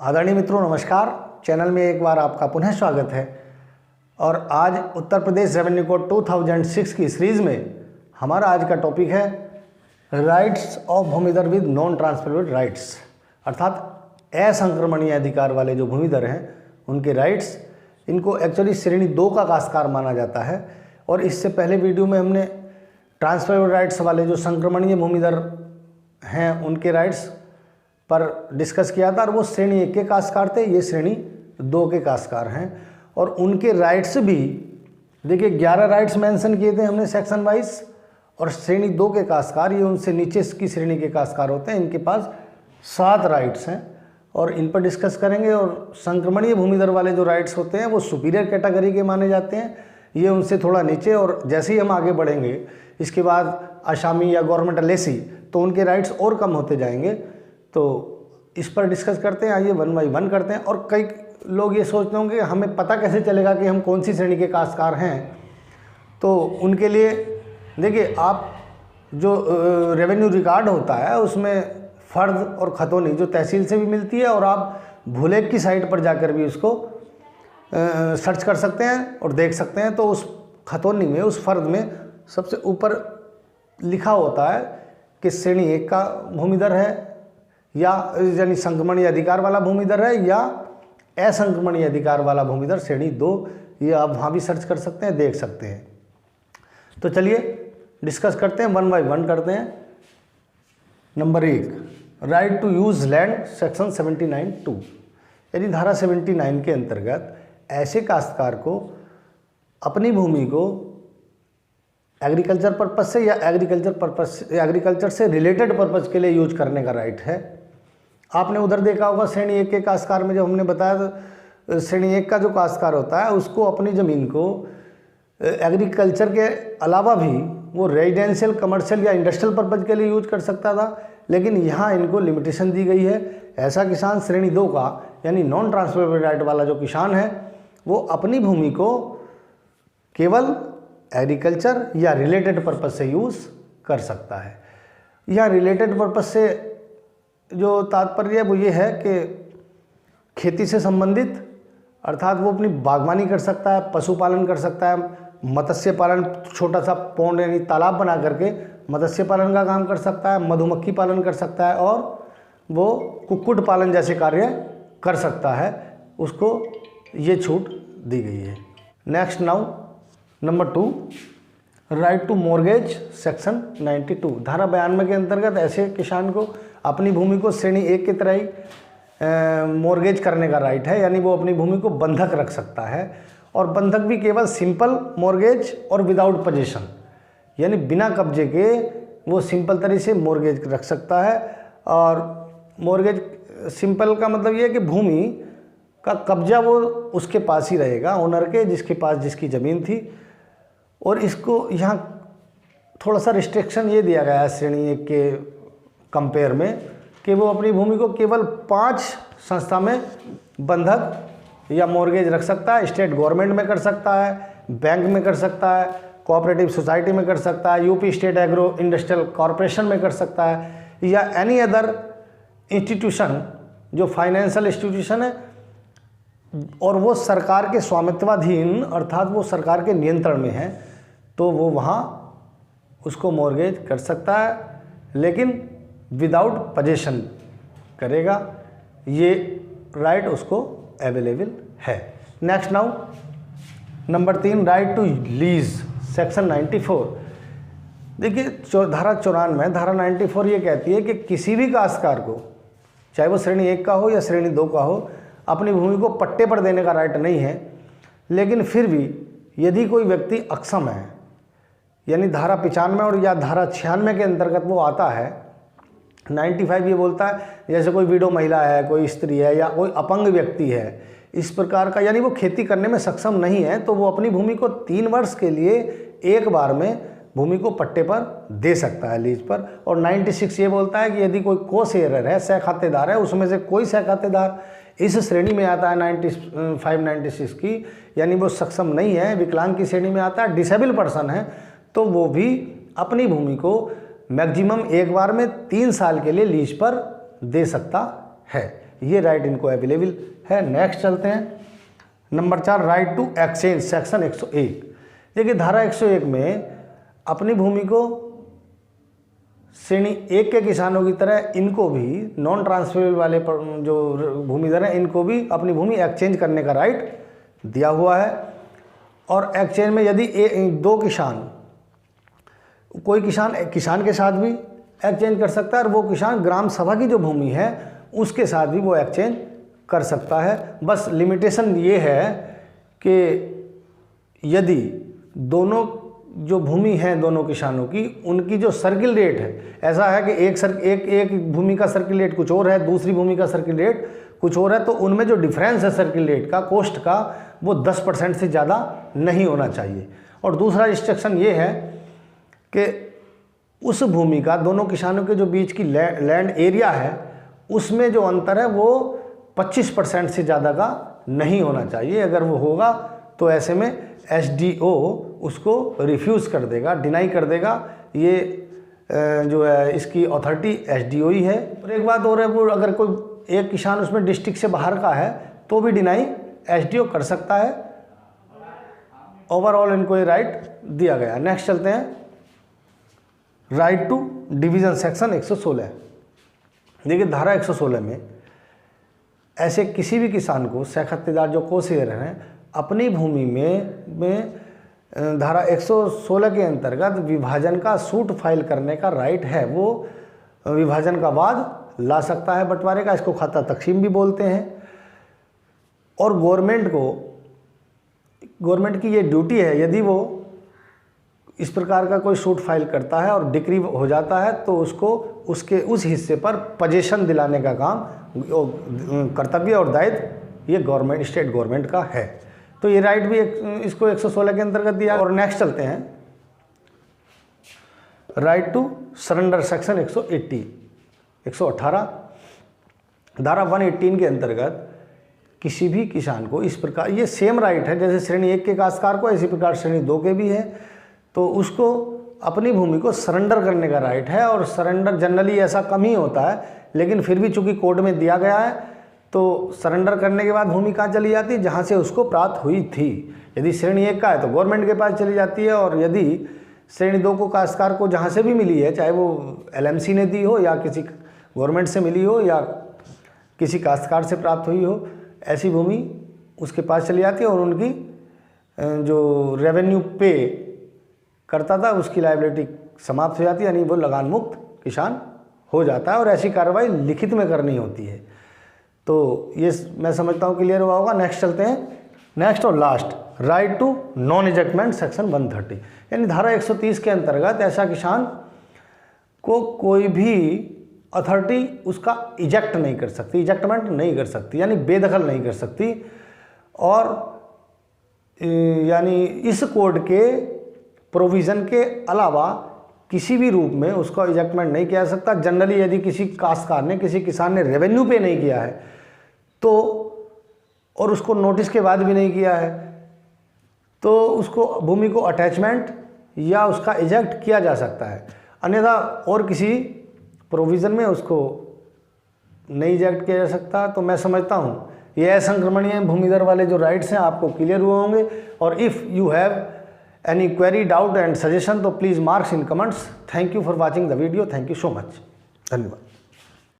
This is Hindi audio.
आदरणीय मित्रों नमस्कार। चैनल में एक बार आपका पुनः स्वागत है। और आज उत्तर प्रदेश रेवेन्यू कोड 2006 की सीरीज में हमारा आज का टॉपिक है rights of bhumidhar with non transferable rights, अर्थात असंक्रमणीय अधिकार वाले जो भूमिधर हैं उनके राइट्स। इनको एक्चुअली श्रेणी 2 का काश्तकार माना जाता है। और इससे पहले वीडियो में हमने ट्रांसफरेबल राइट्स वाले जो संक्रमणीय भूमिधर हैं उनके राइट्स पर डिस्कस किया था और वो श्रेणी 1 के काश्तकार थे, ये श्रेणी 2 के काश्तकार हैं। और उनके राइट्स भी देखिए 11 राइट्स मेंशन किए थे हमने सेक्शन वाइज। और श्रेणी 2 के काश्तकार ये उनसे नीचे की श्रेणी के काश्तकार होते हैं, इनके पास 7 राइट्स हैं और इन पर डिस्कस करेंगे। और संक्रमणीय भूमिधर वाले जो राइट्स होते हैं वो सुपीरियर कैटेगरी के माने जाते हैं, ये उनसे थोड़ा नीचे। और जैसे ही हम आगे बढ़ेंगे इसके बाद आसामी या गवर्नमेंट एलएसी तो उनके राइट्स और कम होते जाएंगे। तो इस पर डिस्कस करते हैं, आइए 1 बाय 1 करते हैं। और कई लोग ये सोचते होंगे हमें पता कैसे चलेगा कि हम कौन सी श्रेणी के काश्तकार हैं। तो उनके लिए देखिए, आप जो रेवेन्यू रिकॉर्ड होता है उसमें फ़र्द और खतौनी जो तहसील से भी मिलती है, और आप भूलेख की साइट पर जाकर भी उसको सर्च कर सकते हैं और देख सकते हैं। तो उस खतौनी में, उस फ़र्द में सबसे ऊपर लिखा होता है कि श्रेणी 1 का भूमिधर है या यानी संक्रमणीय अधिकार वाला भूमिधर है या असंक्रमणीय अधिकार वाला भूमिधर श्रेणी 2, ये आप वहाँ भी सर्च कर सकते हैं, देख सकते हैं। तो चलिए डिस्कस करते हैं, 1 बाय 1 करते हैं। Number 1, right to use land section 79(2), यानी धारा 79 के अंतर्गत ऐसे काश्तकार को अपनी भूमि को एग्रीकल्चर पर्पज़ से या एग्रीकल्चर से रिलेटेड पर्पज़ के लिए यूज करने का राइट है। आपने उधर देखा होगा श्रेणी 1 के काश्तकार में, जो हमने बताया श्रेणी 1 का जो काश्तकार होता है उसको अपनी ज़मीन को एग्रीकल्चर के अलावा भी वो रेजिडेंशियल, कमर्शियल या इंडस्ट्रियल पर्पज़ के लिए यूज कर सकता था। लेकिन यहाँ इनको लिमिटेशन दी गई है। ऐसा किसान श्रेणी 2 का यानी नॉन ट्रांसफरेबल राइट वाला जो किसान है वो अपनी भूमि को केवल एग्रीकल्चर या रिलेटेड पर्पज़ से यूज़ कर सकता है। या रिलेटेड पर्पज़ से जो तात्पर्य है वो ये है कि खेती से संबंधित, अर्थात वो अपनी बागवानी कर सकता है, पशुपालन कर सकता है, मत्स्य पालन, छोटा सा पौंड यानी तालाब बना करके मत्स्य पालन का काम कर सकता है, मधुमक्खी पालन कर सकता है और वो कुक्कुट पालन जैसे कार्य कर सकता है, उसको ये छूट दी गई है। Next now number 2, right to mortgage section 92, धारा 92 के अंतर्गत ऐसे किसान को अपनी भूमि को श्रेणी 1 की तरह ही मॉर्गेज करने का राइट है, यानी वो अपनी भूमि को बंधक रख सकता है। और बंधक भी केवल सिंपल मॉर्गेज और विदाउट पोजीशन, यानी बिना कब्जे के वो सिंपल तरीके से मॉर्गेज रख सकता है। और मॉर्गेज सिंपल का मतलब ये है कि भूमि का कब्जा वो उसके पास ही रहेगा, ओनर के, जिसके पास जिसकी ज़मीन थी। और इसको यहाँ थोड़ा सा रिस्ट्रिक्शन ये दिया गया है श्रेणी 1 के कंपेयर में कि वो अपनी भूमि को केवल 5 संस्था में बंधक या मॉर्गेज रख सकता है। स्टेट गवर्नमेंट में कर सकता है, बैंक में कर सकता है, कोऑपरेटिव सोसाइटी में कर सकता है, UP state agro industrial corporation में कर सकता है, या एनी अदर इंस्टीट्यूशन जो फाइनेंशियल इंस्टीट्यूशन है और वो सरकार के स्वामित्वाधीन, अर्थात वो सरकार के नियंत्रण में है, तो वो वहाँ उसको मॉर्गेज कर सकता है, लेकिन विदाउट पोजीशन करेगा। ये राइट उसको अवेलेबल है। Next now number 3, right to lease section 94। देखिए धारा 94, धारा 94 ये कहती है कि किसी भी काश्तकार को, चाहे वो श्रेणी 1 का हो या श्रेणी 2 का हो, अपनी भूमि को पट्टे पर देने का राइट नहीं है। लेकिन फिर भी यदि कोई व्यक्ति अक्षम है, यानी धारा 95 और या धारा 96 के अंतर्गत वो आता है, 95 ये बोलता है जैसे कोई विडो महिला है, कोई स्त्री है या कोई अपंग व्यक्ति है, इस प्रकार का, यानी वो खेती करने में सक्षम नहीं है, तो वो अपनी भूमि को 3 वर्ष के लिए एक बार में भूमि को पट्टे पर दे सकता है, लीज पर। और 96 ये बोलता है कि यदि कोई को शेयरर है, सह खातेदार है, उसमें से कोई सह खातेदार इस श्रेणी में आता है 95-96 की, यानी वो सक्षम नहीं है, विकलांग की श्रेणी में आता है, डिसेबल पर्सन है, तो वो भी अपनी भूमि को मैक्सिमम एक बार में 3 साल के लिए लीज पर दे सकता है। ये राइट इनको अवेलेबल है। नेक्स्ट चलते हैं number 4, right to exchange section 101। देखिए धारा 101 में अपनी भूमि को श्रेणी 1 के किसानों की तरह इनको भी नॉन ट्रांसफरेबल वाले जो भूमिधर हैं इनको भी अपनी भूमि एक्सचेंज करने का राइट दिया हुआ है। और एक्सचेंज में यदि दो किसान, कोई किसान के साथ भी एक्सचेंज कर सकता है और वो किसान ग्राम सभा की जो भूमि है उसके साथ भी वो एक्सचेंज कर सकता है। बस लिमिटेशन ये है कि यदि दोनों जो भूमि है दोनों किसानों की, उनकी जो सर्किल रेट है, ऐसा है कि एक भूमि का सर्किल रेट कुछ और है, दूसरी भूमि का सर्किल रेट कुछ और है, तो उनमें जो डिफरेंस है सर्किल रेट का, कॉस्ट का, वो 10% से ज़्यादा नहीं होना चाहिए। और दूसरा रिस्ट्रिक्शन ये है कि उस भूमि का दोनों किसानों के जो बीच की लैंड एरिया है उसमें जो अंतर है वो 25% से ज़्यादा का नहीं होना चाहिए। अगर वो होगा तो ऐसे में SDO उसको रिफ्यूज़ कर देगा, डिनाई कर देगा। ये जो है इसकी अथॉरिटी SDO ही है। और एक बात और है, वो अगर कोई एक किसान उसमें डिस्ट्रिक्ट से बाहर का है तो भी डिनाई SDO कर सकता है। ओवरऑल इनको ये राइट दिया गया। नेक्स्ट चलते हैं राइट टू डिवीज़न सेक्शन 116। देखिए धारा 116 में ऐसे किसी भी किसान को सहखत्तेदार जो कोशेयर हैं अपनी भूमि में धारा 116 के अंतर्गत विभाजन का सूट फाइल करने का राइट है। वो विभाजन का वाद ला सकता है बंटवारे का, इसको खाता तकसीम भी बोलते हैं। और गवर्नमेंट की ये ड्यूटी है, यदि वो इस प्रकार का कोई सूट फाइल करता है और डिक्री हो जाता है तो उसको उसके उस हिस्से पर पोजीशन दिलाने का काम, कर्तव्य और दायित्व ये स्टेट गवर्नमेंट का है। तो ये राइट भी इसको 116 के अंतर्गत दिया। और नेक्स्ट चलते हैं राइट टू सरेंडर सेक्शन 118। धारा 118 के अंतर्गत किसी भी किसान को इस प्रकार, ये सेम राइट है जैसे श्रेणी 1 के काश्तकार को, इसी प्रकार श्रेणी 2 के भी है, तो उसको अपनी भूमि को सरेंडर करने का राइट है। और सरेंडर जनरली ऐसा कम ही होता है, लेकिन फिर भी चूंकि कोड में दिया गया है तो सरेंडर करने के बाद भूमि कहाँ चली जाती है, जहाँ से उसको प्राप्त हुई थी। यदि श्रेणी 1 का है तो गवर्नमेंट के पास चली जाती है, और यदि श्रेणी 2 को काश्तकार को जहाँ से भी मिली है, चाहे वो LMC ने दी हो या किसी गवर्नमेंट से मिली हो या किसी काश्तकार से प्राप्त हुई हो, ऐसी भूमि उसके पास चली जाती है और उनकी जो रेवेन्यू पे करता था उसकी लायबिलिटी समाप्त हो जाती है, यानी वो लगान मुक्त किसान हो जाता है। और ऐसी कार्रवाई लिखित में करनी होती है। तो ये मैं समझता हूँ क्लियर हुआ होगा। नेक्स्ट चलते हैं, नेक्स्ट और last, right to non ejectment section 130। यानी धारा 130 के अंतर्गत ऐसा किसान को कोई भी अथॉरिटी उसका इजेक्ट नहीं कर सकती, इजेक्टमेंट नहीं कर सकती, यानी बेदखल नहीं कर सकती। और यानी इस कोड के प्रोविज़न के अलावा किसी भी रूप में उसका इजेक्टमेंट नहीं किया जा सकता। जनरली यदि किसी काश्तकार ने, किसी किसान ने रेवेन्यू पे नहीं किया है तो, और उसको नोटिस के बाद भी नहीं किया है, तो उसको भूमि को अटैचमेंट या उसका इजेक्ट किया जा सकता है। अन्यथा और किसी प्रोविज़न में उसको नहीं इजेक्ट किया जा सकता। तो मैं समझता हूँ ये असंक्रमणीय भूमिधर वाले जो राइट्स हैं आपको क्लियर हुए होंगे। और if you have any query, doubt and suggestion तो please marks in comments. Thank you for watching the video. Thank you so much. धन्यवाद।